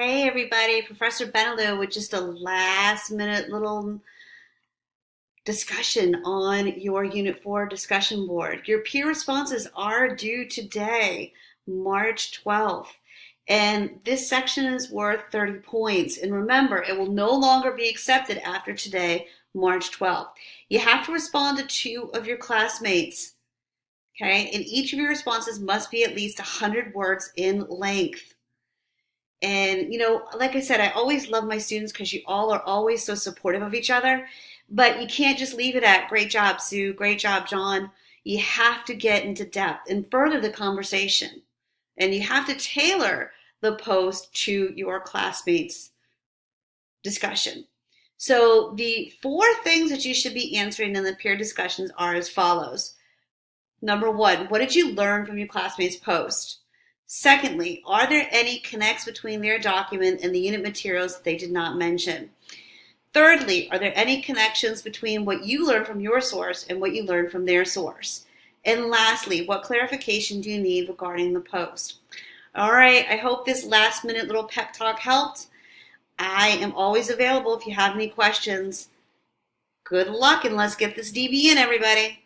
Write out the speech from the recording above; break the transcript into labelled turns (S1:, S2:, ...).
S1: Hey everybody, Professor Benelou with just a last minute little discussion on your Unit 4 discussion board. Your peer responses are due today, March 12th. And this section is worth 30 points. And remember, it will no longer be accepted after today, March 12th. You have to respond to two of your classmates, okay? And each of your responses must be at least 100 words in length. And, like I said, I always love my students because you all are always so supportive of each other. But you can't just leave it at great job, Sue, great job, John. You have to get into depth and further the conversation. And you have to tailor the post to your classmates' discussion. So the four things that you should be answering in the peer discussions are as follows. Number one, what did you learn from your classmates' post? Secondly, are there any connects between their document and the unit materials that they did not mention? Thirdly, are there any connections between what you learned from your source and what you learned from their source? And lastly, what clarification do you need regarding the post? All right, I hope this last minute little pep talk helped. I am always available if you have any questions. Good luck and let's get this DB in, everybody.